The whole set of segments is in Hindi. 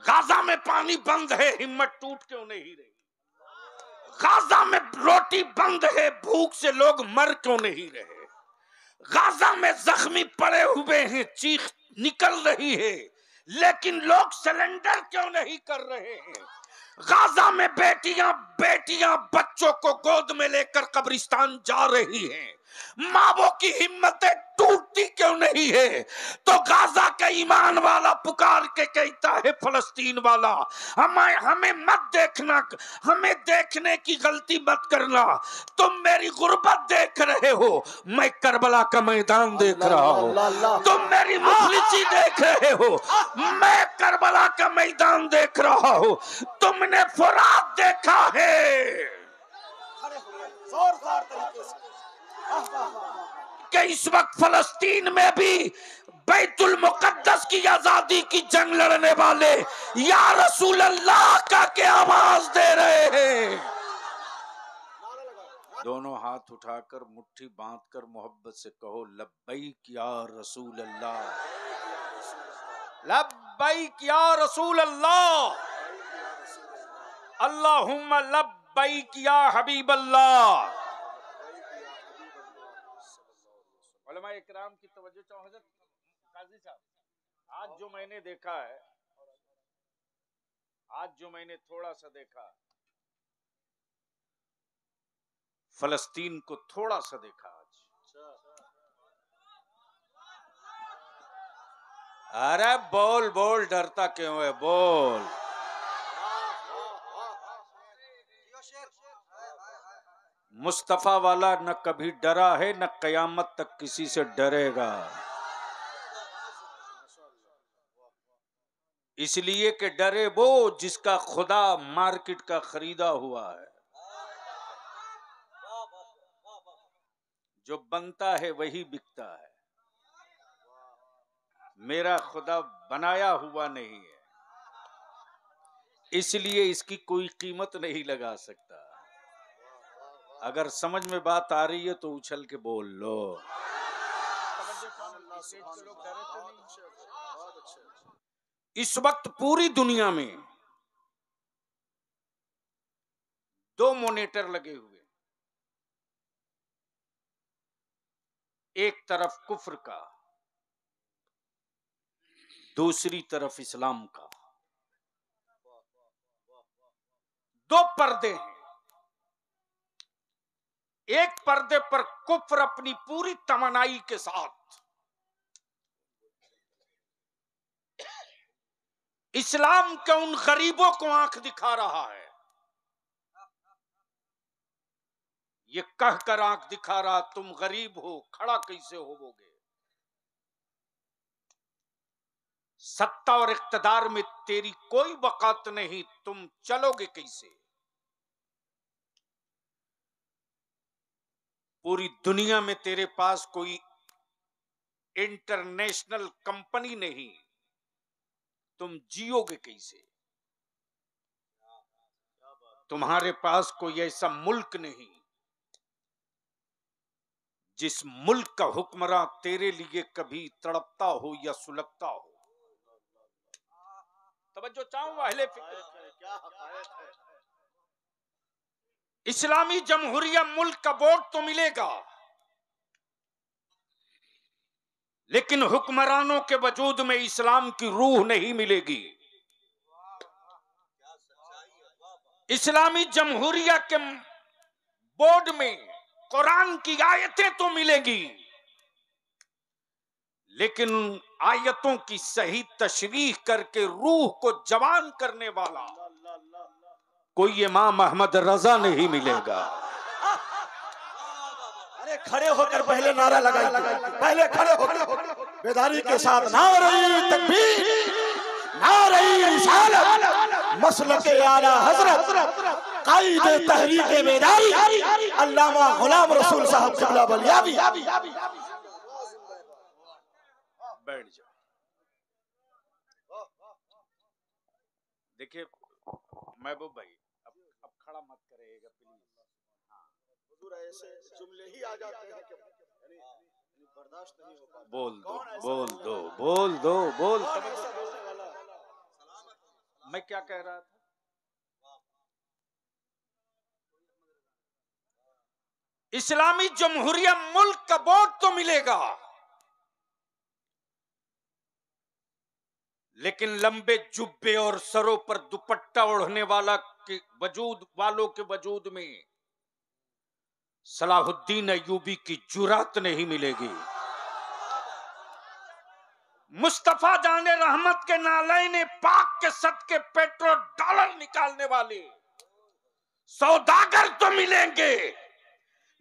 गाजा में पानी बंद है, हिम्मत टूट क्यों नहीं रही? गाजा में रोटी बंद है, भूख से लोग मर क्यों नहीं रहे? गाजा में जख्मी पड़े हुए हैं, चीख निकल रही है, लेकिन लोग सरेंडर क्यों नहीं कर रहे हैं? गाजा में बेटियां बेटियां बच्चों को गोद में लेकर कब्रिस्तान जा रही हैं, माँ की हिम्मतें टूटती क्यों नहीं है? तो गाजा का ईमान वाला पुकार के कहता है, फलस्तीन वाला हमें मत देखना, हमें देखने की गलती मत करना। तुम मेरी गुर्बत देख रहे हो, मैं करबला का मैदान देख रहा हूँ। तुम मेरी मुफलिसी देख रहे हो, मैं करबला का मैदान देख रहा हूँ। तुमने फुरात देखा है कि इस वक्त फलस्तीन में भी बैतुल मुकद्दस की आजादी की जंग लड़ने वाले या रसूल अल्लाह का क्या आवाज दे रहे हैं। दोनों हाथ उठाकर मुट्ठी बांधकर मोहब्बत से कहो, लब्बैक या रसूल अल्लाह, लब्बैक या रसूल अल्लाह, अल्लाहुम्मा लब्बैक या हबीब अल्लाह। उलमा इकराम की तवज्जो चाहो हज़रत काजी साहब, आज जो मैंने देखा है, आज जो मैंने थोड़ा सा देखा, फलस्तीन को थोड़ा सा देखा आज। अरे बोल बोल, डरता क्यों है, बोल। मुस्तफा वाला न कभी डरा है, न कयामत तक किसी से डरेगा। इसलिए कि डरे वो जिसका खुदा मार्केट का खरीदा हुआ है। जो बनता है वही बिकता है, मेरा खुदा बनाया हुआ नहीं है, इसलिए इसकी कोई कीमत नहीं लगा सकता। अगर समझ में बात आ रही है तो उछल के बोल लो। इस वक्त पूरी दुनिया में 2 मॉनिटर लगे हुए, एक तरफ कुफ्र का, दूसरी तरफ इस्लाम का। 2 पर्दे हैं। एक पर्दे पर कुफ्र अपनी पूरी तमन्नाई के साथ, इस्लाम के उन गरीबों को आंख दिखा रहा है। ये कहकर आंख दिखा रहा, तुम गरीब हो, खड़ा कैसे होवोगे? सत्ता और इख्तिदार में तेरी कोई वकात नहीं, तुम चलोगे कैसे? पूरी दुनिया में तेरे पास कोई इंटरनेशनल कंपनी नहीं, तुम जियोगे कैसे? तुम्हारे पास कोई ऐसा मुल्क नहीं जिस मुल्क का हुक्मरान तेरे लिए कभी तड़पता हो या सुलगता हो। तवज्जो चाहूं अहले फिक्र। इस्लामी जमहूरिया मुल्क का वोट तो मिलेगा, लेकिन हुक्मरानों के वजूद में इस्लाम की रूह नहीं मिलेगी। इस्लामी जमहूरिया के बोर्ड में कुरान की आयतें तो मिलेगी, लेकिन उन आयतों की सही तशरीह करके रूह को जवान करने वाला कोई इमाम अहमद रजा नहीं मिलेगा। अरे खड़े होकर पहले नारा लगाइए, पहले खड़े होकर बेदारी के साथ नारे तकबीर, नारे रिसालत, मसलके आला हजरत कायदे तहरीक बेदारी अल्लामा गुलाम रसूल साहब क़िबला बलियावी। बैठ जाओ। देखिए महबूब भाई, अब खड़ा मत करिएगा प्लीज। हुजूर ऐसे जुमले ही आ जाते हैं कि यानी बर्दाश्त नहीं हो पाता। बोल दो बोल दो बोल दो बोल। क्या कह रहा था? इस्लामी जमहूरिया मुल्क का बोर्ड तो मिलेगा, लेकिन लंबे जुब्बे और सरों पर दुपट्टा ओढ़ने वालों के वजूद में सलाहुद्दीन अय्यूबी की जुरात नहीं मिलेगी। मुस्तफा जाने रहमत के नालैने पाक के सदके पेट्रोल डॉलर निकालने वाले सौदागर तो मिलेंगे,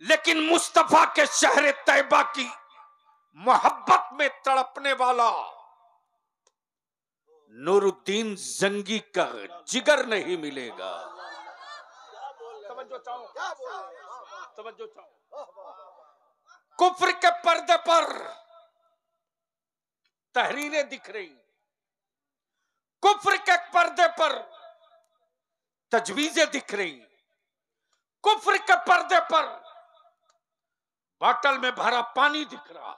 लेकिन मुस्तफा के शहर तैयबा की मोहब्बत में तड़पने वाला नूरुद्दीन जंगी का जिगर नहीं मिलेगा। तवज्जो चाहो। कुफ्र के पर्दे पर तहरीरें दिख रही, कुफ्र के पर्दे पर तजवीजें दिख रही, कुफ्र के पर्दे पर बोतल में भरा पानी दिख रहा,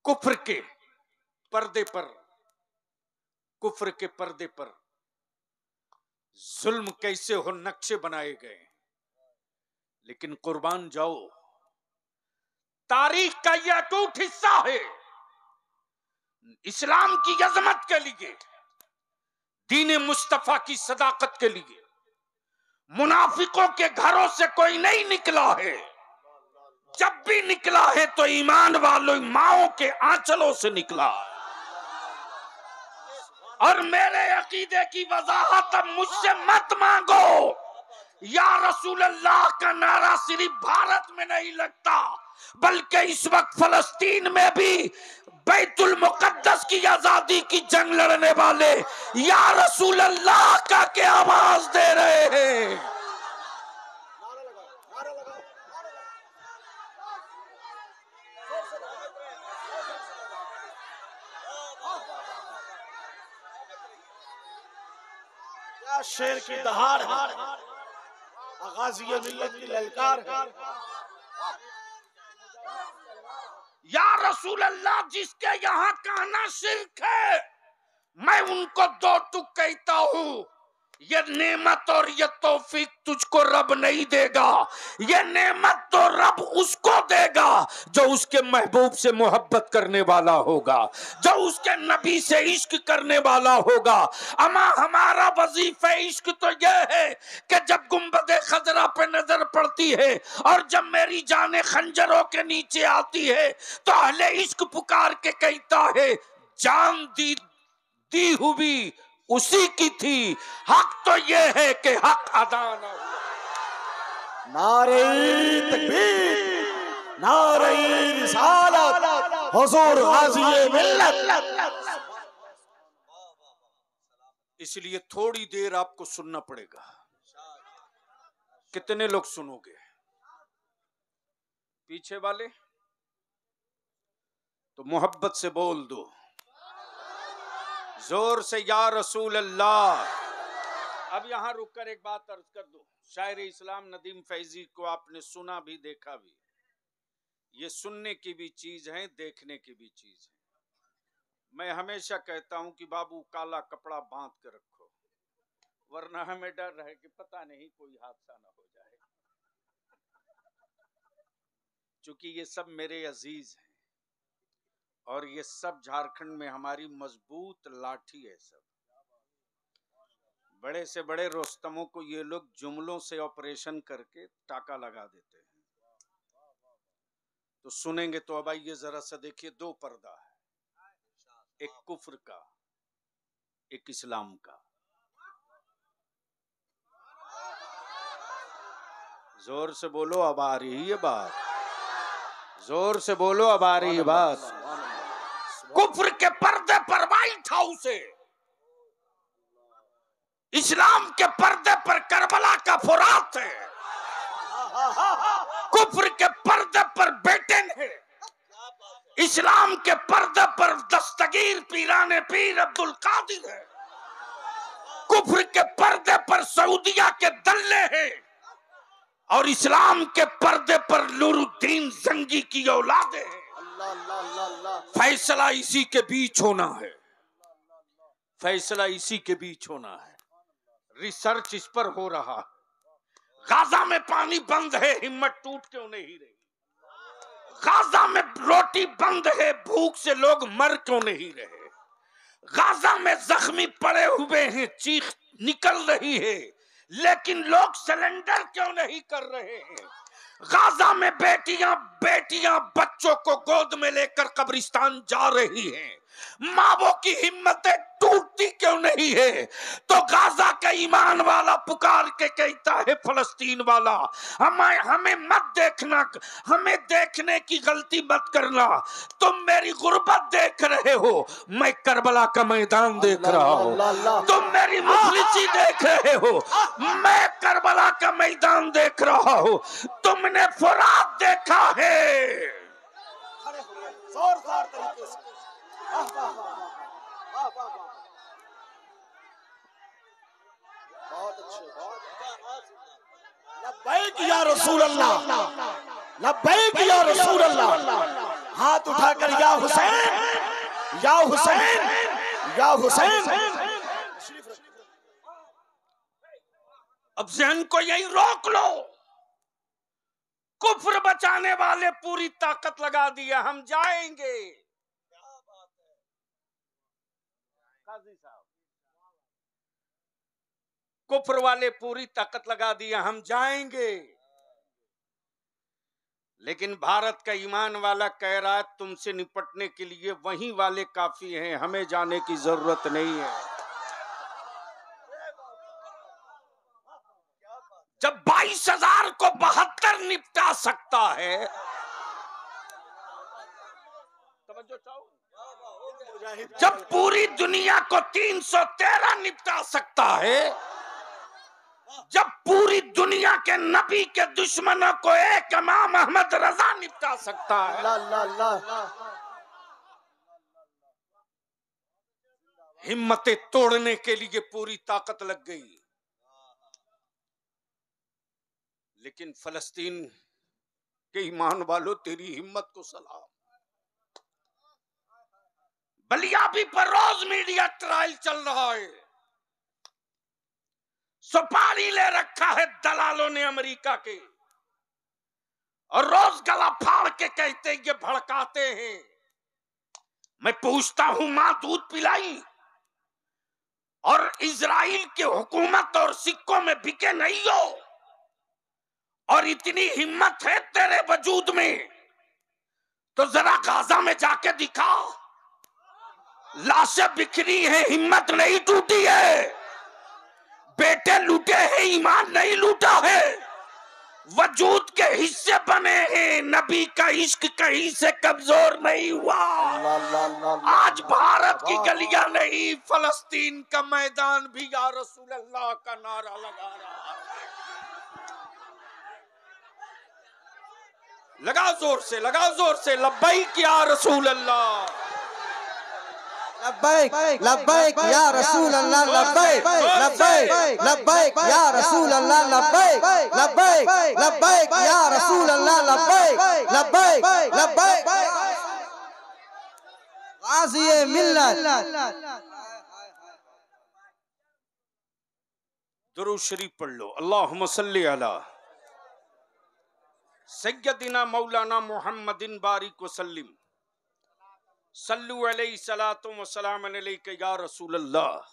कुफ्र के पर्दे पर, कुफ्र के पर्दे पर जुल्म कैसे हो नक्शे बनाए गए। लेकिन कुर्बान जाओ, तारीख का यह अटूट हिस्सा है। इस्लाम की अजमत के लिए, दीन मुस्तफा की सदाकत के लिए मुनाफिकों के घरों से कोई नहीं निकला है। जब भी निकला है तो ईमान वालों माओं के आंचलों से निकला है। और मेरे अकीदे की वजाहत अब मुझसे मत मांगो। या रसूल अल्लाह का नारा सिर्फ भारत में नहीं लगता, बल्कि इस वक्त फलस्तीन में भी बैतुल मुकद्दस की आजादी की जंग लड़ने वाले या रसूल अल्लाह का क्या आवाज दे रहे हैं। शेर की दहाड़ है, गाज़िए मिल्लत की ललकार है। या रसूल अल्लाह, जिसके यहाँ कहना शिर्क है, मैं उनको दो टुक कहता हूँ। ये नेमत और ये तौफीक तुझको रब नहीं देगा, ये नेमत तो रब उसको देगा जो उसके महबूब से मोहब्बत करने वाला होगा, जो उसके नबी से इश्क करने वाला होगा। अमा हमारा वजीफा इश्क तो यह है कि जब गुंबदे खजरा पे नजर पड़ती है और जब मेरी जाने खंजरों के नीचे आती है तो अहले इश्क पुकार के कहता है, जान दी हुई उसी की थी, हक तो यह है कि हक अदा न हुआ। नारे तकबीर, नारे रिसालत, हुजूर गाज़िए मिल्लत। इसलिए थोड़ी देर आपको सुनना पड़ेगा। कितने लोग सुनोगे? पीछे वाले तो मोहब्बत से बोल दो जोर से, या रसूल अल्लाह। अब यहां रुककर एक बात अर्ज कर दो। शायर इस्लाम नदीम फैजी को आपने सुना भी देखा भी। ये सुनने की भी चीज है, देखने की भी चीज है। मैं हमेशा कहता हूं कि बाबू काला कपड़ा बांध कर रखो, वरना हमें डर है कि पता नहीं कोई हादसा ना हो जाए। चूंकि ये सब मेरे अजीज हैं और ये सब झारखंड में हमारी मजबूत लाठी है। सब बड़े से बड़े रोस्तमों को ये लोग जुमलों से ऑपरेशन करके टाका लगा देते हैं। तो सुनेंगे तो अब आइए जरा सा देखिए, दो पर्दा है, एक कुफ्र का, एक इस्लाम का। जोर से बोलो, अब आ रही है बात। जोर से बोलो, अब आ रही है बात। कुफ्र के पर्दे पर व्हाइट हाउस है, इस्लाम के पर्दे पर करबला का फुरात है, कुफ्र के पर्दे पर बेटेन है, इस्लाम के पर्दे पर दस्तगीर पीराने पीर अब्दुल कादिर है, कुफ्र के पर्दे पर सऊदिया के दल्ले हैं और इस्लाम के पर्दे पर नूरुद्दीन जंगी की औलादे हैं। फैसला इसी के बीच होना है, फैसला इसी के बीच होना है। रिसर्च इस पर हो रहा है। गाजा में पानी बंद है, हिम्मत टूट क्यों नहीं रही? गाजा में रोटी बंद है, भूख से लोग मर क्यों नहीं रहे? गाजा में जख्मी पड़े हुए हैं, चीख निकल रही है, लेकिन लोग सरेंडर क्यों नहीं कर रहे हैं? गाजा में बेटियां बच्चों को गोद में लेकर कब्रिस्तान जा रही हैं, माँ की हिम्मतें टूटती क्यों नहीं है? तो गाजा का ईमान वाला पुकार के कहता है, फलस्तीन वाला, हमें मत देखना, हमें देखने की गलती मत करना। तुम मेरी गुर्बत देख रहे हो, मैं करबला का मैदान देख रहा हूँ। तुम मेरी मुफलिसी देख रहे हो, मैं करबला का मैदान देख रहा हूँ। तुमने फुरात देखा है। जोरदार तरीके से बहुत अच्छे। लब्बैक या रसूल अल्लाह, लब्बैक या रसूल अल्लाह। हाथ उठाकर या हुसैन, या हुसैन, या हुसैन। अब जहन को यही रोक लो। कुफ्र बचाने वाले पूरी ताकत लगा दिया, हम जाएंगे। काजी साहब, कुफ्र वाले पूरी ताकत लगा दिया, हम जाएंगे। लेकिन भारत का ईमान वाला कह रहा है, तुमसे निपटने के लिए वही वाले काफी हैं, हमें जाने की जरूरत नहीं है। जब 22,000 को 72 निपटा सकता है, जब पूरी दुनिया को 313 निपटा सकता है, जब पूरी दुनिया के नबी के दुश्मनों को एक इमाम अहमद रजा निपटा सकता है, हिम्मतें तोड़ने के लिए पूरी ताकत लग गई। लेकिन फलस्तीन के ईमान वालों, तेरी हिम्मत को सलाम। बलियाबी पर रोज मीडिया ट्रायल चल रहा है, सुपारी ले रखा है दलालों ने अमेरिका के, और रोज गला फाड़ के कहते हैं, ये भड़काते हैं। मैं पूछता हूं, मां दूध पिलाई और इजराइल की हुकूमत और सिक्कों में बिके नहीं हो, और इतनी हिम्मत है तेरे वजूद में, तो जरा गाजा में जाके दिखा। लाशें बिखरी है, हिम्मत नहीं टूटी है, बेटे लूटे हैं, ईमान नहीं लूटा है, वजूद के हिस्से बने हैं, नबी का इश्क कहीं से कमजोर नहीं हुआ। आज भारत की गलियां नहीं, फलस्तीन का मैदान भी या रसूल अल्लाह का नारा लगा रहा है। लगा जोर से, लगा जोर से, लब्बैक या रसूल अल्लाह, लब्बैक लब्बैक या रसूल अल्लाह, लब्बैक लब्बैक लब्बैक या रसूल अल्लाह, लब्बैक लब्बैक लब्बैक या रसूल अल्लाह, लब्बैक लब्बैक लब्बैक गाज़ी मिल्लत। दुरूद शरीफ पढ़ लो। अल्लाहुम्मा सल्ली अला सय्यदिना मौलाना मुहम्मदिन बारिक वसल्लिम, सल्लु अलैहि सलातु व सलाम अलैका या रसूल अल्लाह।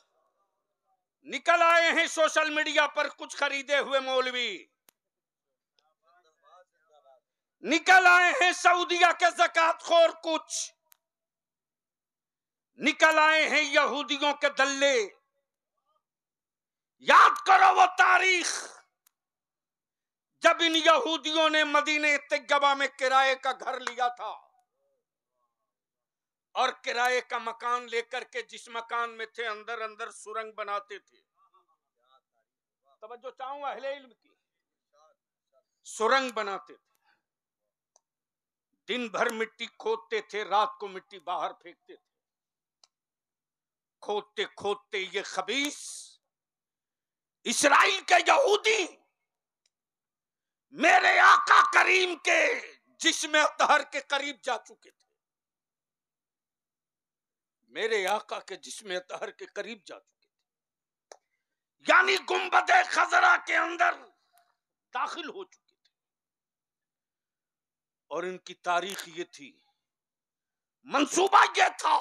निकल आए हैं सोशल मीडिया पर कुछ खरीदे हुए मौलवी, निकल आए हैं सऊदिया के ज़कात खोर, कुछ निकल आए हैं यहूदियों के दल्ले। याद करो वो तारीख जब इन यहूदियों ने मदीने तैयबा में किराए का घर लिया था, और किराए का मकान लेकर के जिस मकान में थे, अंदर अंदर सुरंग बनाते थे। तवज्जो चाहूंगा अहले इल्म की, सुरंग बनाते थे, दिन भर मिट्टी खोदते थे, रात को मिट्टी बाहर फेंकते थे। खोदते खोदते ये खबीस इस्राइल के यहूदी मेरे आका करीम के जिस्म अतहर के करीब जा चुके थे। मेरे आका के जिस्म अतहर के करीब जा चुके थे, यानी गुंबद खजरा के अंदर दाखिल हो चुके थे। और इनकी तारीख ये थी, मंसूबा ये था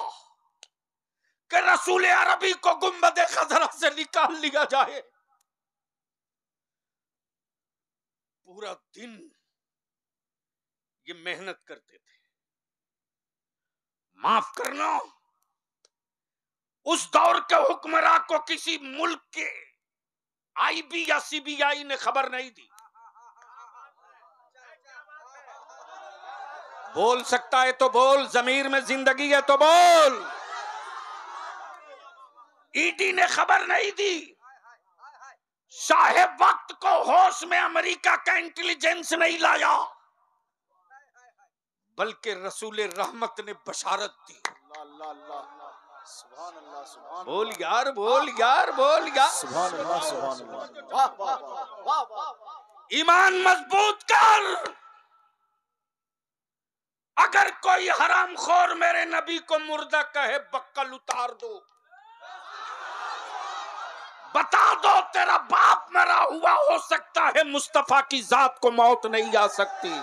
कि रसूल अरबी को गुंबद खजरा से निकाल लिया जाए। पूरा दिन ये मेहनत करते थे। माफ करना, उस दौर के हुक्मरान को किसी मुल्क के आईबी या सीबीआई ने खबर नहीं दी। बोल सकता है तो बोल, जमीर में जिंदगी है तो बोल। ईडी ने खबर नहीं दी, साहेब वक्त को होश में अमेरिका का इंटेलिजेंस नहीं लाया, बल्कि रसूल रहमत ने बशारत दी। बोल यार, बोल यार, बोल यार। ईमान मजबूत कर। अगर कोई हरामखोर मेरे नबी को मुर्दा कहे, बक्कल उतार दो, बता दो तेरा बाप मरा हुआ हो सकता है, मुस्तफा की जात को मौत नहीं आ सकती।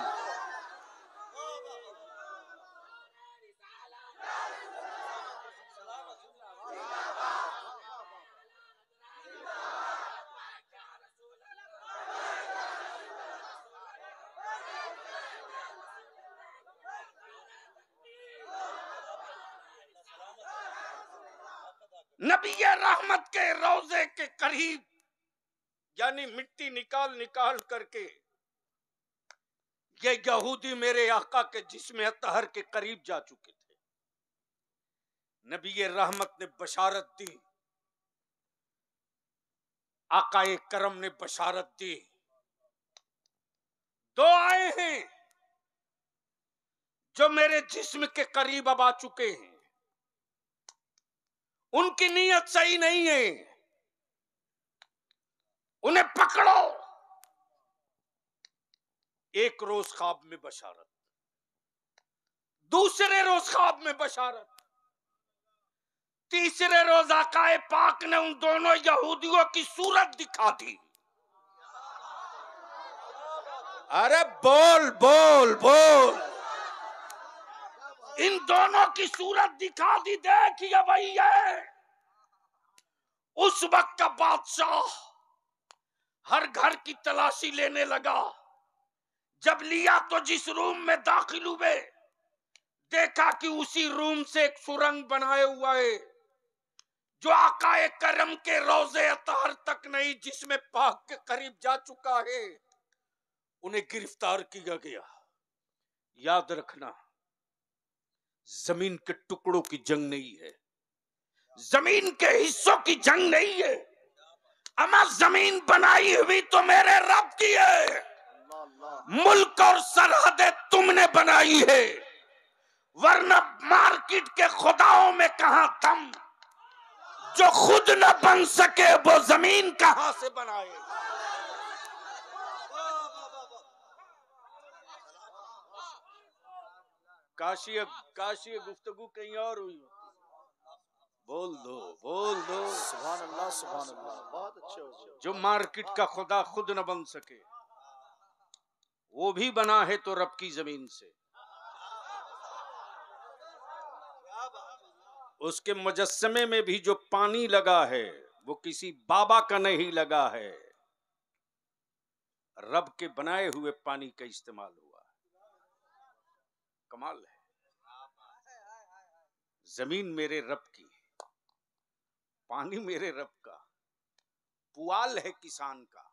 नबी रहमत के रोजे के करीब, यानी मिट्टी निकाल निकाल करके ये यहूदी मेरे आका के जिस्म अतहर के करीब जा चुके थे। नबी रहमत ने बशारत दी, आकाए करम ने बशारत दी, दो आए हैं जो मेरे जिस्म के करीब अब आ चुके हैं। उनकी नीयत सही नहीं है, उन्हें पकड़ो। एक रोज ख्वाब में बशारत, दूसरे रोज ख्वाब में बशारत, तीसरे रोज आकाए पाक ने उन दोनों यहूदियों की सूरत दिखा दी। अरे बोल बोल बोल। इन दोनों की सूरत दिखा दी। देखिए वही है। उस वक्त का बादशाह हर घर की तलाशी लेने लगा। जब लिया तो जिस रूम में दाखिल हुए, देखा कि उसी रूम से एक सुरंग बनाए हुआ है जो आकाए करम के रोजे अतहर तक नहीं, जिसमें पाक के करीब जा चुका है। उन्हें गिरफ्तार किया गया। याद रखना, जमीन के टुकड़ों की जंग नहीं है, जमीन के हिस्सों की जंग नहीं है। अमा जमीन बनाई हुई तो मेरे रब की है, मुल्क और सरहदें तुमने बनाई है, वरना मार्केट के खुदाओं में कहां दम। जो खुद न बन सके वो जमीन कहां से बनाए। काशी गुफ्तगू कहीं और हुई। बोल दो बोल दो। सुभान अल्लाह सुभान अल्लाह। बहुत अच्छे हो। जो मार्केट का खुदा खुद न बन सके, वो भी बना है तो रब की जमीन से। उसके मुजस्समे में भी जो पानी लगा है वो किसी बाबा का नहीं लगा है, रब के बनाए हुए पानी का इस्तेमाल हुआ। कमाल है। जमीन मेरे रब की, पानी मेरे रब का, पुआल है किसान का।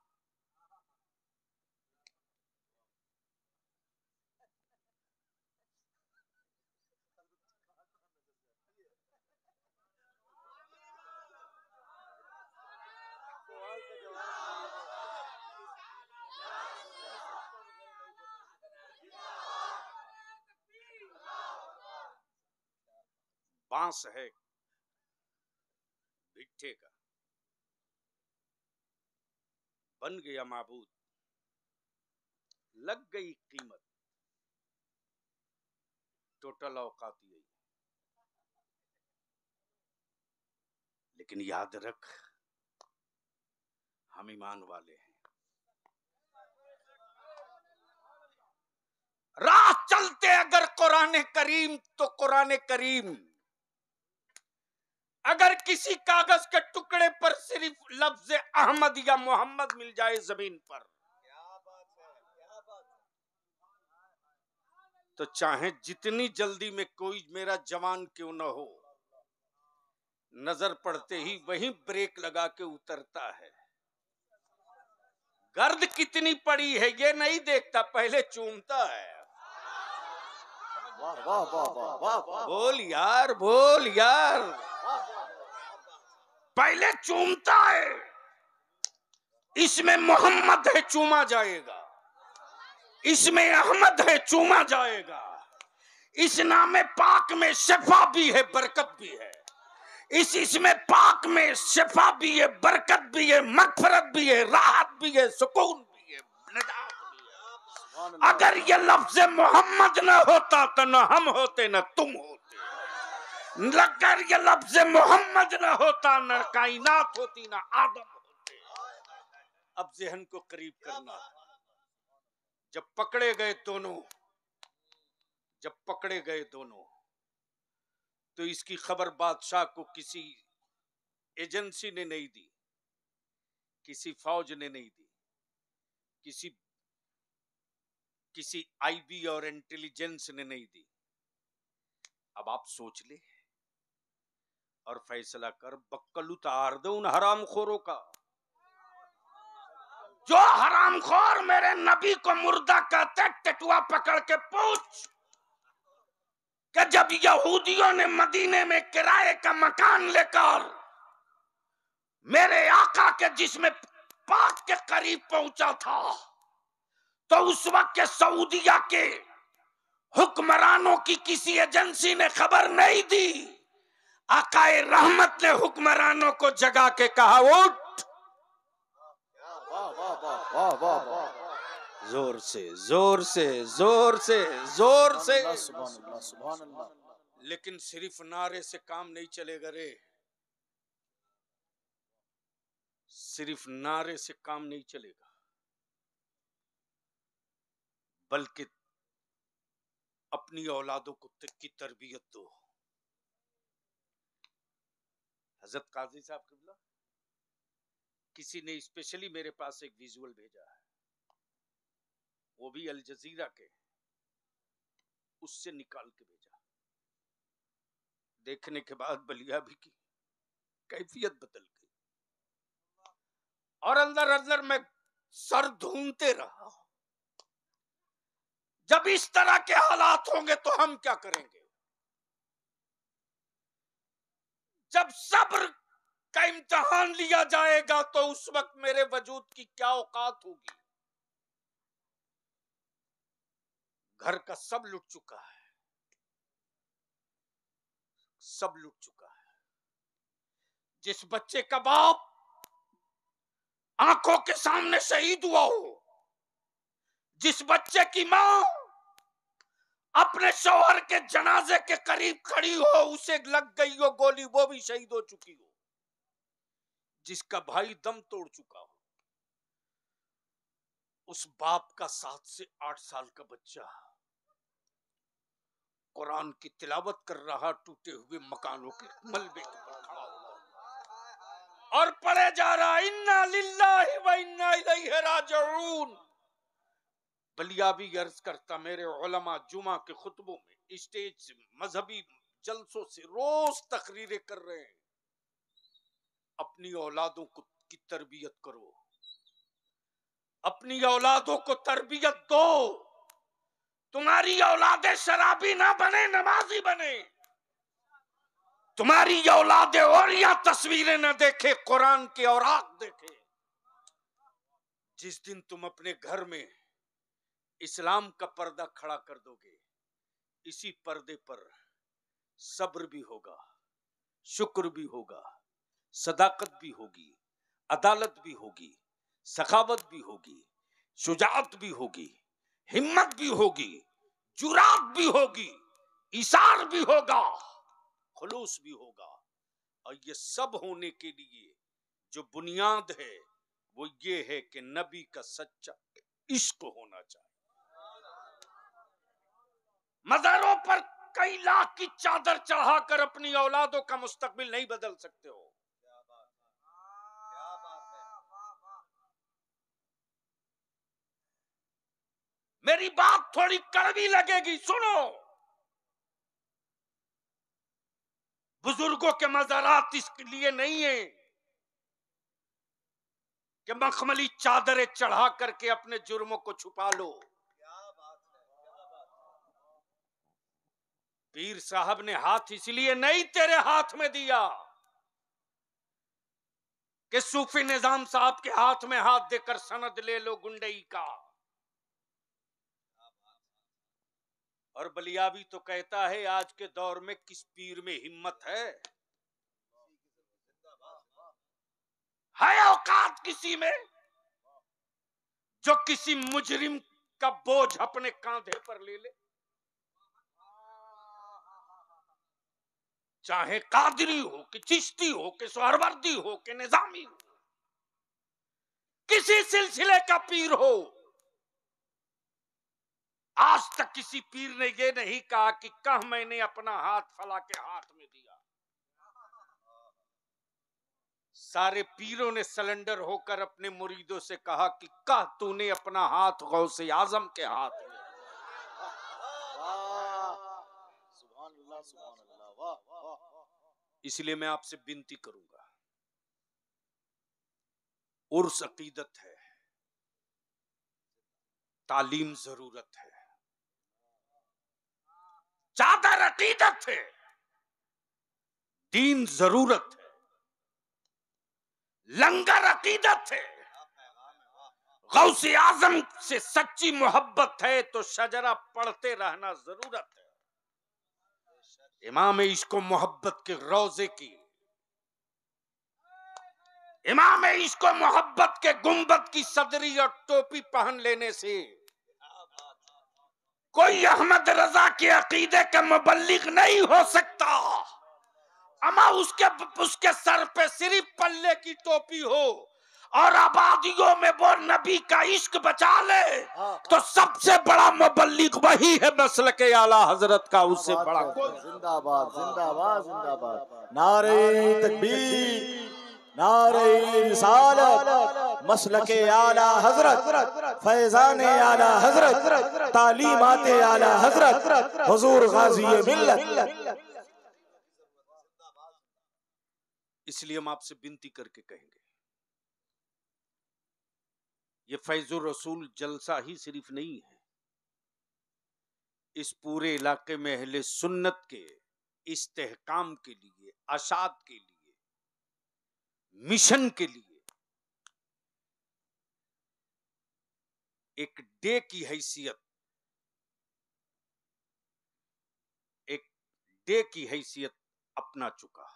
बांस है भिट्ठे का, बन गया माबूद, लग गई कीमत, टोटल औकात यही। लेकिन याद रख, हम ईमान वाले हैं। राह चलते अगर कुरान करीम तो कुरान करीम, अगर किसी कागज के टुकड़े पर सिर्फ लफ्ज अहमद या मोहम्मद मिल जाए जमीन पर, तो चाहे जितनी जल्दी में कोई मेरा जवान क्यों न हो, नजर पड़ते ही वहीं ब्रेक लगा के उतरता है। गर्द कितनी पड़ी है ये नहीं देखता, पहले चूमता है। वाह वाह वाह वाह वाह वाह। बोल यार, बोल यार। पहले चूमता है। इसमें मोहम्मद है, चूमा जाएगा। इसमें अहमद है, चूमा जाएगा। इस नाम पाक में शिफा भी है, बरकत भी है। इसमें पाक में शिफा भी है, बरकत भी है, मगफरत भी है, राहत भी है, सुकून भी है, निजात भी है। अगर ये लफ्ज मोहम्मद न होता तो न हम होते न तुम होते। अगर ये लफ्ज मोहम्मद न होता न कायनात होती न आदम होते। अब ज़हन को करीब करना। जब पकड़े गए दोनों, तो इसकी खबर बादशाह को किसी एजेंसी ने नहीं दी, किसी फौज ने नहीं दी, किसी आईबी और इंटेलिजेंस ने नहीं दी। अब आप सोच ले और फैसला कर, बक्कल उतार दो उन हरामखोरों का। जो हरामखोर मेरे नबी को मुर्दा कहते, टटुआ पकड़ के पूछ कि जब यहूदियों ने मदीने में किराए का मकान लेकर मेरे आका के जिस्म पाक के करीब पहुंचा था, तो उस वक्त के सऊदिया के हुक्मरानों की किसी एजेंसी ने खबर नहीं दी। आकाए रहमत ने हुक्मरानों को जगा के कहा, उठ। वाह वाह वाह वाह वाह वाह। जोर से, जोर से, जोर से, जोर से। सुभान अल्लाह, सुभान अल्लाह। लेकिन सिर्फ नारे से काम नहीं चलेगा रे, सिर्फ नारे से काम नहीं चलेगा, बल्कि अपनी औलादों को की तरबियत दो। हजरत काजी साहब किबला, किसी ने स्पेशली मेरे पास एक विजुअल भेजा है, वो भी अल जजीरा के, उससे निकाल के भेजा। देखने के बाद बलिया भी की कैफियत बदल गई, और अंदर अंदर में सर ढूंढते रहा। जब इस तरह के हालात होंगे तो हम क्या करेंगे? जब सब्र का इम्तिहान लिया जाएगा तो उस वक्त मेरे वजूद की क्या औकात होगी। घर का सब लुट चुका है, सब लुट चुका है। जिस बच्चे का बाप आंखों के सामने शहीद हुआ हो, जिस बच्चे की मां अपने शौहर के जनाजे के करीब खड़ी हो, उसे लग गई हो गोली, वो भी शहीद हो चुकी हो, जिसका भाई दम तोड़ चुका हो, उस बाप का 7 से 8 साल का बच्चा कुरान की तिलावत कर रहा, टूटे हुए मकानों के मलबे के पर खड़ा हुआ और पढ़े जा रहा, इन्ना लिल्लाहि व इन्ना इलैहि राजिऊन। बलिया भी अर्ज करता, मेरे उलमा जुमा के खुतबों में, स्टेज से, मजहबी जलसों से रोज तकरीरें कर रहे हैं, अपनी औलादों को की तरबियत करो, अपनी औलादों को तरबियत दो। तुम्हारी औलादे शराबी ना बने, नमाजी बने। तुम्हारी औलादे और यहाँ तस्वीरें न देखे, कुरान के औराक देखे। जिस दिन तुम अपने घर में इस्लाम का पर्दा खड़ा कर दोगे, इसी पर्दे पर सब्र भी होगा, शुक्र भी होगा, सदाकत भी होगी, अदालत भी होगी, सखावत भी होगी, शुजाअत भी होगी, हिम्मत भी होगी, जुरात भी होगी, इसार भी होगा, खुलूस भी होगा, और ये सब होने के लिए जो बुनियाद है वो ये है कि नबी का सच्चा इश्क होना चाहिए। मज़ारों पर कई लाख की चादर चढ़ाकर अपनी औलादों का मुस्तकबिल नहीं बदल सकते हो। मेरी बात थोड़ी कड़वी लगेगी, सुनो। बुजुर्गों के मज़ारात इसके लिए नहीं है कि मखमली चादरें चढ़ा करके अपने जुर्मों को छुपा लो। पीर साहब ने हाथ इसलिए नहीं तेरे हाथ में दिया कि सूफी निजाम साहब के हाथ में हाथ देकर सनद ले लो गुंडई का। और बलियाबी तो कहता है आज के दौर में किस पीर में हिम्मत है औकात किसी में जो किसी मुजरिम का बोझ अपने कांधे पर ले ले। चाहे कादरी हो कि चिश्ती हो कि सोहरवर्दी हो कि निजामी हो, किसी सिलसिले का पीर हो, आज तक किसी पीर ने यह नहीं कहा कि कह मैंने अपना हाथ फला के हाथ में दिया। सारे पीरों ने सिलेंडर होकर अपने मुरीदों से कहा कि कह तूने अपना हाथ गौसे आजम के हाथ में। इसलिए मैं आपसे विनती करूंगा, उर्स अकीदत है, तालीम जरूरत है, चादर अकीदत है, दीन जरूरत है, लंगर अकीदत है, गौसे आजम से सच्ची मोहब्बत है तो शजरा पढ़ते रहना जरूरत है। इमाम इश्क मोहब्बत के रोजे की, इमाम इश्क मोहब्बत के गुंबद की सदरी और टोपी पहन लेने से कोई अहमद रजा के अकीदे का मुबल्लिग नहीं हो सकता। अमा उसके सर पे सिर्फ पल्ले की टोपी हो और आबादियों में वो नबी का इश्क बचा ले तो सबसे बड़ा मुबल्लिग वही है मसलक आला हजरत का, उससे बड़ा कोई। जिंदाबाद जिंदाबाद जिंदाबाद। नारे तकबीर, नारे रिसालत, मसलके आला हजरत, फैजाने आला हजरत, तालीमाते आला हजरत, हुजूर गाजी मिल्लत। इसलिए हम आपसे विनती करके कहेंगे, ये फैजुर रसूल जलसा ही सिर्फ नहीं है, इस पूरे इलाके में अहले सुन्नत के इस्तेहकाम के लिए, अशाद के लिए, मिशन के लिए एक डे की हैसियत, एक डे की हैसियत अपना चुका है।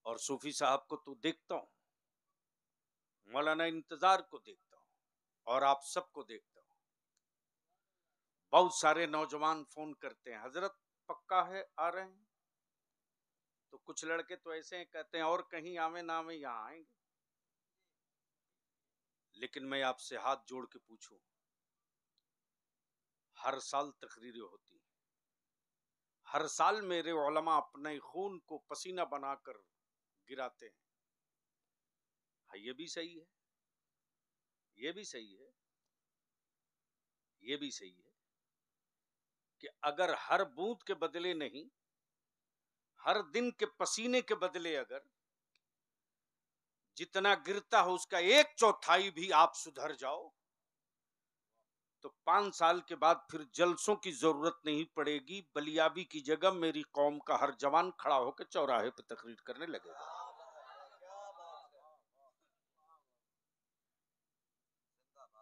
और सूफी साहब को तो देखता हूं, मौलाना इंतजार को देखता हूं और आप सबको देखता हूं। बहुत सारे नौजवान फोन करते हैं, हजरत पक्का है आ रहे हैं? तो कुछ लड़के तो ऐसे हैं कहते हैं और कहीं आवे ना आवे यहां आएंगे। लेकिन मैं आपसे हाथ जोड़ के पूछूं, हर साल तकरीरें होती हैं, हर साल मेरे उलमा अपने खून को पसीना बनाकर गिराते हैं। हाँ, ये भी सही है, ये भी सही है, ये भी सही है कि अगर हर बूंद के बदले नहीं, हर दिन के पसीने के बदले अगर जितना गिरता हो उसका 1/4 भी आप सुधर जाओ तो 5 साल के बाद फिर जलसों की जरूरत नहीं पड़ेगी। बलियाबी की जगह मेरी कौम का हर जवान खड़ा होकर चौराहे पर तकरीर करने लगेगा।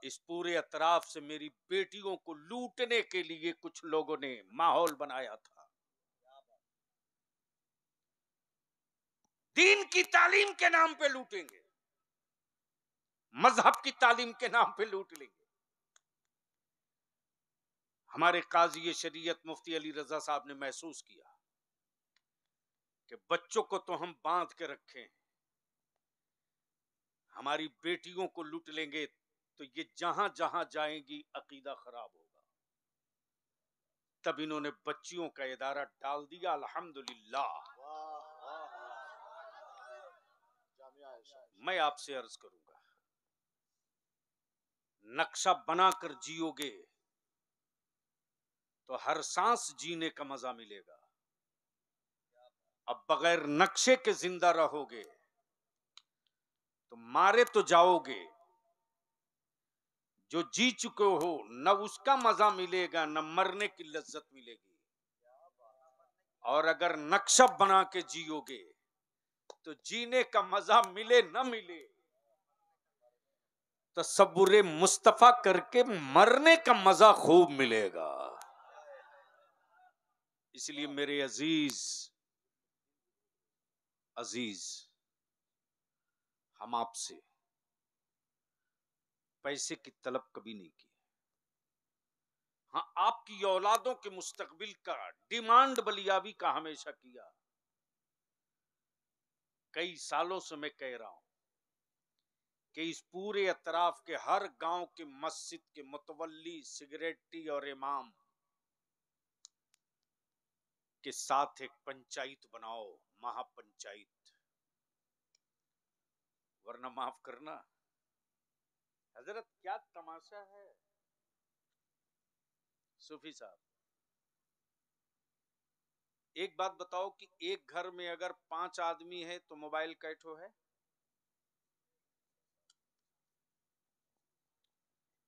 इस पूरे अतराफ से मेरी बेटियों को लूटने के लिए कुछ लोगों ने माहौल बनाया था। दीन की तालीम के नाम पे लूटेंगे, मजहब की तालीम के नाम पे लूट लेंगे। हमारे काजी शरीयत मुफ्ती अली रजा साहब ने महसूस किया कि बच्चों को तो हम बांध के रखें, हमारी बेटियों को लूट लेंगे तो ये जहां जहां जाएंगी अकीदा खराब होगा। तब इन्होंने बच्चियों का इदारा डाल दिया। अल्हम्दुलिल्लाह। मैं आपसे अर्ज करूंगा, नक्शा बनाकर जियोगे तो हर सांस जीने का मजा मिलेगा। अब बगैर नक्शे के जिंदा रहोगे तो मारे तो जाओगे, जो जी चुके हो न उसका मजा मिलेगा न मरने की लज्जत मिलेगी। और अगर नक्शा बना के जियोगे तो जीने का मजा मिले न मिले, तसव्वुरे मुस्तफा करके मरने का मजा खूब मिलेगा। इसलिए मेरे अजीज हम आपसे पैसे की तलब कभी नहीं की। हाँ, आपकी औलादों के मुस्तकबिल का डिमांड बलियाबी का हमेशा किया। कई सालों से मैं कह रहा हूं कि इस पूरे अतराफ के हर गांव के मस्जिद के मुतवल्ली, सिगरेटी और इमाम के साथ एक पंचायत बनाओ, महापंचायत। वरना माफ करना हजरत, क्या तमाशा है। सूफी साहब, एक बात बताओ कि एक घर में अगर 5 आदमी है तो मोबाइल कैठो है?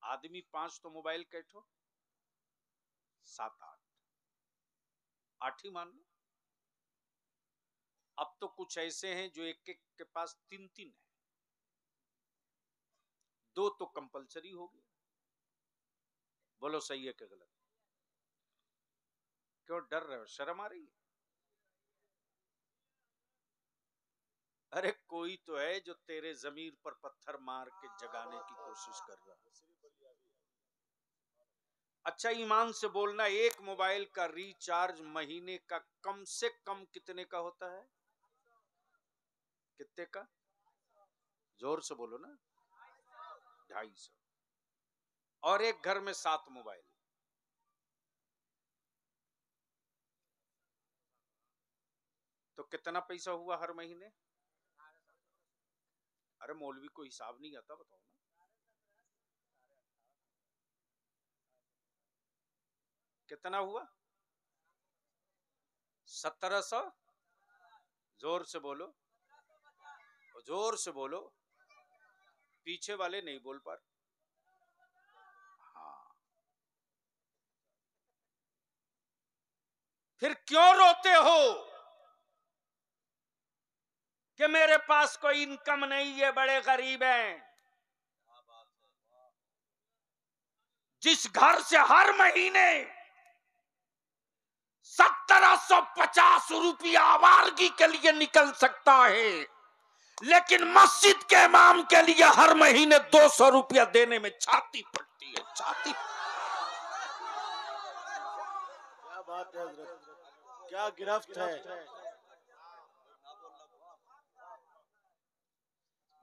आदमी 5 तो मोबाइल कैठो? 7 8, 8 ही मान लो। अब तो कुछ ऐसे हैं जो एक एक के पास 3 3 है। 2 तो कंपलसरी हो गया। बोलो सही है कि गलत? क्यों डर रहे हो? शर्म आ रही है? अरे कोई तो है जो तेरे जमीर पर पत्थर मार के जगाने की कोशिश कर रहा है। अच्छा ईमान से बोलना, एक मोबाइल का रिचार्ज महीने का कम से कम कितने का होता है? कितने का? जोर से बोलो ना। 250। और एक घर में 7 मोबाइल, तो कितना पैसा हुआ हर महीने? अरे मौलवी को हिसाब नहीं आता, बताओ ना। कितना हुआ? 1700। जोर से बोलो, जोर से बोलो। पीछे वाले नहीं बोल पा रहे। हाँ, फिर क्यों रोते हो कि मेरे पास कोई इनकम नहीं है, बड़े गरीब हैं? जिस घर से हर महीने 1750 रुपया आवारगी के लिए निकल सकता है, लेकिन मस्जिद के इमाम के लिए हर महीने 200 रुपया देने में छाती फटती है। छाती। क्या बात है हजरत, क्या गिरफ्त है।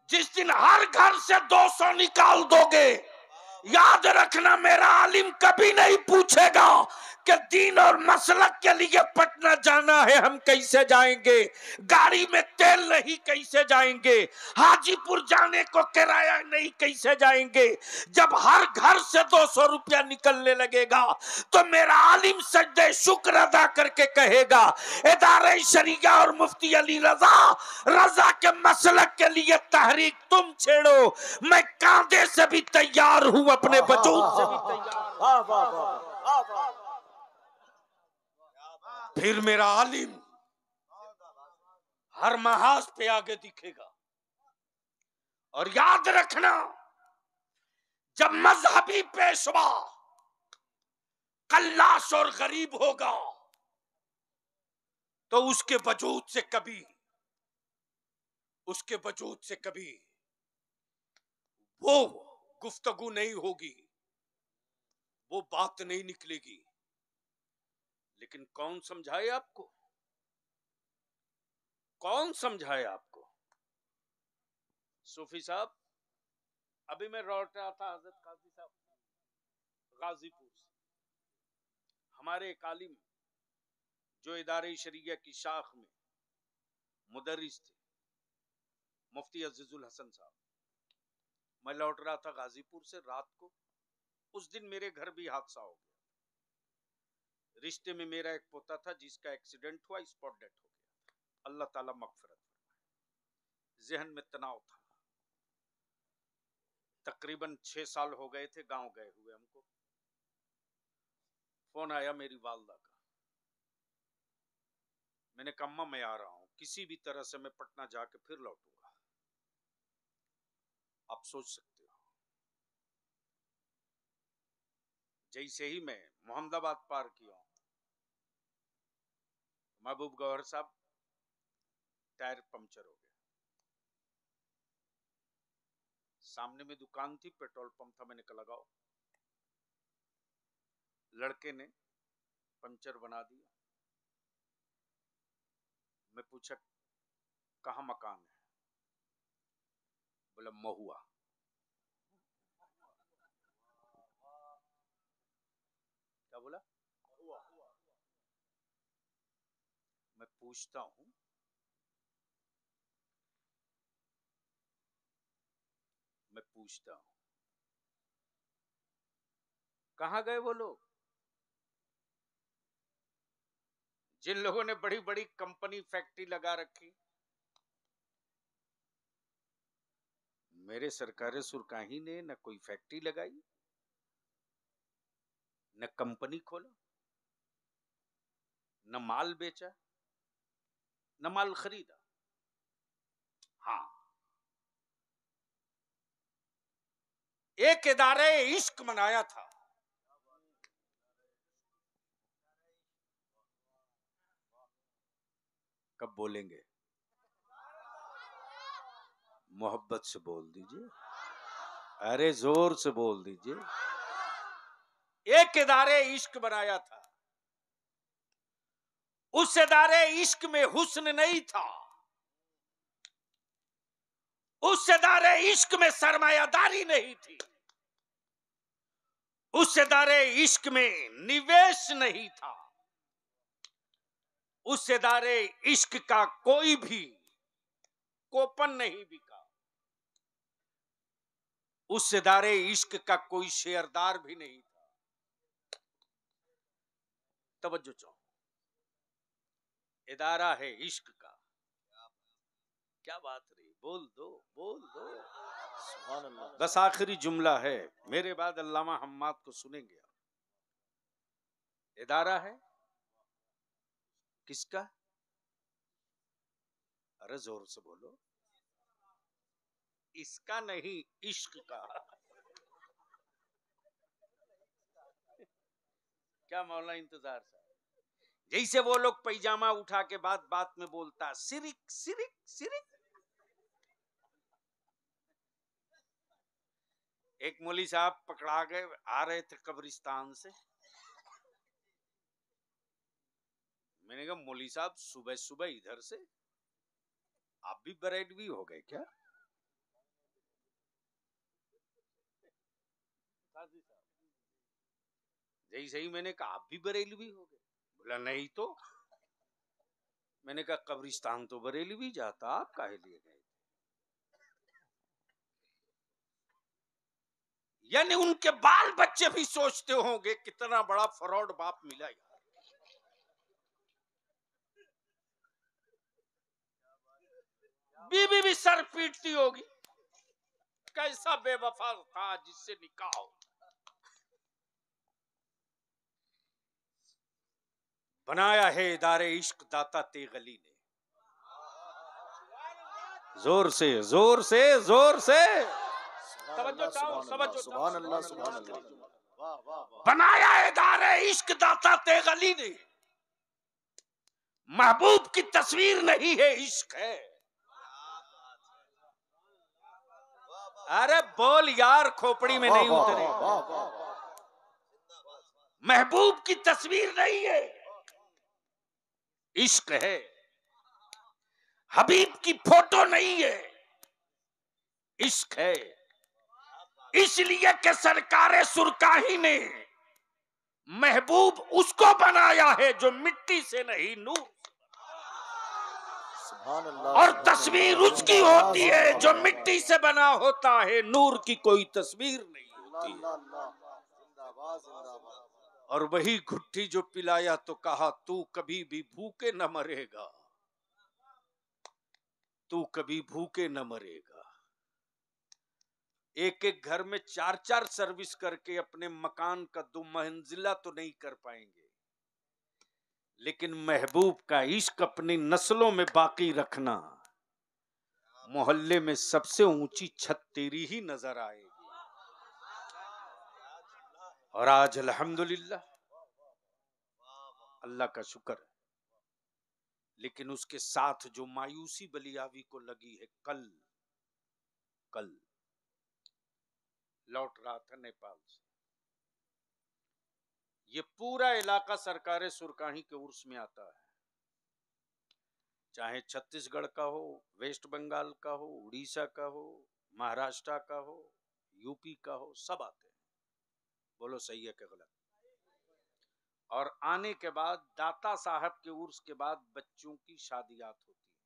जिस दिन हर घर से 200 निकाल दोगे, याद रखना मेरा आलिम कभी नहीं पूछेगा कि दीन और मसलक के लिए पटना जाना है हम कैसे जाएंगे, गाड़ी में तेल नहीं कैसे जाएंगे, हाजीपुर जाने को किराया नहीं कैसे जाएंगे। जब हर घर से 200 रुपया निकलने लगेगा तो मेरा आलिम सजदे शुक्र अदा करके कहेगा, इदारे शरिया और मुफ्ती अली रजा के मसलक के लिए तहरीक तुम छेड़ो, मैं कांधे से भी तैयार हूं, अपने वजूद से भी तैयार। फिर मेरा आलिम हर महाज पे आगे दिखेगा। और याद रखना, जब मजहबी पेशवा कल्लाश और गरीब होगा तो उसके वजूद से कभी वो गुफ्तगू नहीं होगी, वो बात नहीं निकलेगी। लेकिन कौन समझाए आपको? कौन समझाए आपको? सूफी साहब, अभी मैं लौट रहा था हजरत काजी साहब गाजीपुर से। हमारे एक आलिम जो इदारे शरीया की शाख में मुदर्रिस थे, मुफ्ती अजीजुल हसन साहब, मैं लौट रहा था गाजीपुर से रात को। उस दिन मेरे घर भी हादसा हो गया। रिश्ते में मेरा एक पोता था जिसका एक्सीडेंट हुआ, स्पॉट डेथ हो गया। अल्लाह ताला मगफिरत फरमाए। जहन में तनाव था। तकरीबन 6 साल हो गए थे गांव गए हुए हमको। फोन आया मेरी वालदा का। मैंने कहा अम्मा मैं आ रहा हूं, किसी भी तरह से मैं पटना जाके फिर लौटूंगा। आप सोच सकते हो, जैसे ही मैं मोहम्मदाबाद पार किया, महबूब गौहर साहब टायर पंक्चर हो गया। सामने में दुकान थी, पेट्रोल पंप था, मैंने कहा लगाओ। लड़के ने पंक्चर बना दिया। मैं पूछा कहाँ मकान है? बोला महुआ। क्या बोला? मैं पूछता हूं, कहां गए वो लोग? जिन लोगों ने बड़ी बड़ी कंपनी फैक्ट्री लगा रखी। मेरे सरकार सुरकाही ने न कोई फैक्ट्री लगाई, न कंपनी खोला, न माल बेचा, न माल खरीदा। हाँ, एक इदारे इश्क बनाया था। कब बोलेंगे? मोहब्बत से बोल दीजिए, अरे जोर से बोल दीजिए। एक इदारे इश्क बनाया था। उस इदारे इश्क में हुस्न नहीं था। उस इदारे इश्क में सरमायादारी नहीं थी। उस इदारे इश्क में निवेश नहीं था। उस इदारे इश्क का कोई भी कोपन नहीं बिका। उस इदारे इश्क का कोई शेयरदार भी नहीं था। तवज्जो चाहो, इदारा है इश्क का। क्या बात रही, बोल दो बोल दो। बस आखिरी जुमला है, मेरे बाद अल्लामा हम्माद को सुनेंगे। इदारा है किसका? अरे जोर से बोलो। इसका नहीं, इश्क का। क्या मौला इंतजार साहब, जैसे वो लोग पैजामा उठा के बात में बोलता सिरिक सिरिक सिरिक। एक मौली साहब पकड़ा गए, आ रहे थे कब्रिस्तान से। मैंने कहा मौली साहब सुबह सुबह इधर से आप भी बरेलवी हो गए क्या? जैसे ही मैंने कहा आप भी बरेलवी हो गए, बोला नहीं तो। मैंने कहा कब्रिस्तान तो बरेलवी जाता, आप काहे लिए गए? यानी उनके बाल बच्चे भी सोचते होंगे कितना बड़ा फ्रॉड बाप मिला यार। बीबी भी सर पीटती होगी, कैसा बेवफा था जिससे निकाह हो। बनाया है इदारे इश्क दाता तेगली ने। जोर से जोर से जोर से बनाया इदारे इश्क दाता तेगली ने। महबूब की तस्वीर नहीं है, इश्क है। अरे बोल यार, खोपड़ी में नहीं उतरे। महबूब की तस्वीर नहीं है, इश्क है। हबीब की फोटो नहीं है, इश्क है। इसलिए कि सरकारे सुरकाही ने महबूब उसको बनाया है जो मिट्टी से नहीं नूर, और तस्वीर उसकी होती है जो मिट्टी से बना होता है, नूर की कोई तस्वीर नहीं होती। और वही घुट्टी जो पिलाया तो कहा तू कभी भी भूखे न मरेगा, तू कभी भूखे न मरेगा। एक एक घर में 4-4 सर्विस करके अपने मकान का 2 मंजिला तो नहीं कर पाएंगे, लेकिन महबूब का इश्क अपनी नस्लों में बाकी रखना, मोहल्ले में सबसे ऊंची छत तेरी ही नजर आएगी। और आज अल्हम्दुलिल्लाह अल्लाह का शुक्र है, लेकिन उसके साथ जो मायूसी बलियावी को लगी है, कल लौट रहा था नेपाल से, ये पूरा इलाका सरकारे सुरकाही के उर्स में आता है, चाहे छत्तीसगढ़ का हो, वेस्ट बंगाल का हो, उड़ीसा का हो, महाराष्ट्र का हो, यूपी का हो, सब आते हैं। बोलो सही है कि गलत? और आने के बाद दाता साहब के उर्स के बाद बच्चों की शादियात होती है।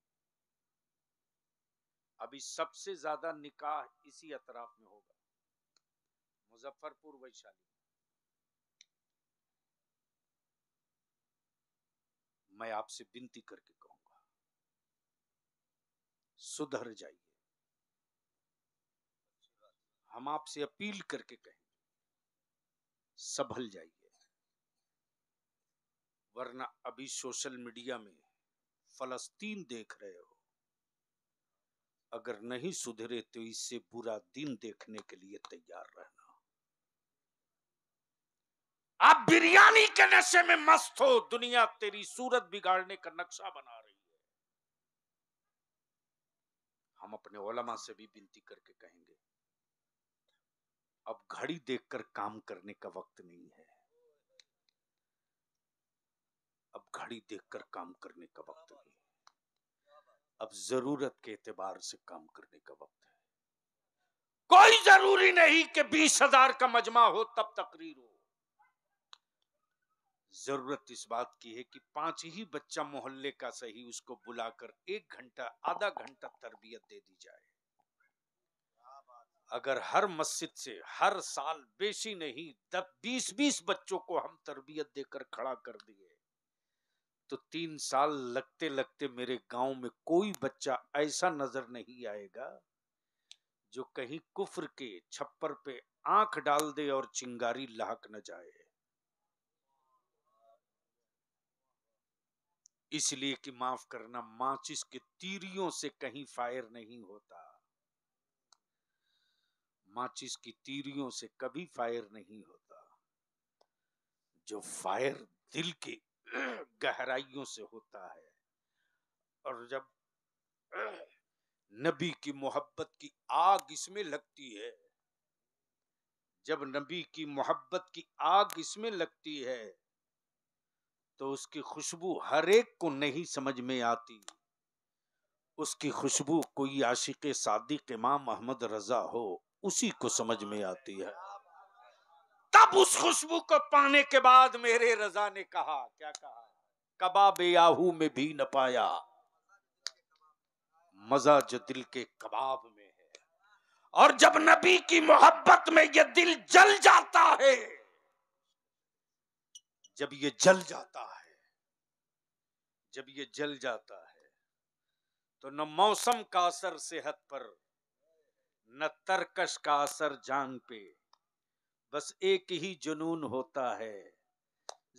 अभी सबसे ज्यादा निकाह इसी अतराफ में होगा, मुजफ्फरपुर, वैशाली। मैं आपसे विनती करके कहूंगा, सुधर जाइए। हम आपसे अपील करके कहेंगे, संभल जाइए, वरना अभी सोशल मीडिया में फलस्तीन देख रहे हो, अगर नहीं सुधरे तो इससे बुरा दिन देखने के लिए तैयार रहना। आप बिरयानी के नशे में मस्त हो, दुनिया तेरी सूरत बिगाड़ने का नक्शा बना रही है। हम अपने उलमा से भी विनती करके कहेंगे, अब घड़ी देखकर काम करने का वक्त नहीं है, अब घड़ी देखकर काम करने का वक्त नहीं है, अब जरूरत के एतबार से काम करने का वक्त है। कोई जरूरी नहीं कि 20,000 का मजमा हो तब तकरीर हो। जरूरत इस बात की है कि 5 ही बच्चा मोहल्ले का सही, उसको बुलाकर 1 घंटा आधा घंटा तरबियत दे दी जाए। अगर हर मस्जिद से हर साल बेशी नहीं 10-20 बच्चों को हम तरबियत देकर खड़ा कर दिए, तो 3 साल लगते लगते मेरे गांव में कोई बच्चा ऐसा नजर नहीं आएगा जो कहीं कुफ्र के छप्पर पे आंख डाल दे और चिंगारी लहक न जाए। इसलिए कि माफ करना, माचिस के तीरियों से कहीं फायर नहीं होता, माचिस की तीरियों से कभी फायर नहीं होता, जो फायर दिल के गहराइयों से होता है। और जब नबी की मोहब्बत की आग इसमें लगती है, जब नबी की मोहब्बत की आग इसमें लगती है, तो उसकी खुशबू हर एक को नहीं समझ में आती। उसकी खुशबू कोई आशिक़े सादिक इमाम अहमद रजा हो, उसी को समझ में आती है। तब उस खुशबू को पाने के बाद मेरे रजा ने कहा, क्या कहा? कबाब याहू में भी न पाया, मजा जो दिल के कबाब में है। और जब नबी की मोहब्बत में ये दिल जल जाता है, जब ये जल जाता है, जब ये जल जाता है, तो न मौसम का असर सेहत पर, न तरकश का असर जान पे, बस एक ही जुनून होता है,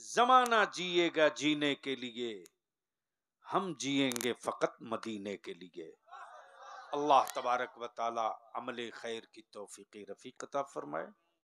जमाना जिएगा जीने के लिए, हम जिएंगे फकत मदीने के लिए। अल्लाह तबारक व ताला अमले खैर की तौफीक रफीक अता फरमाए।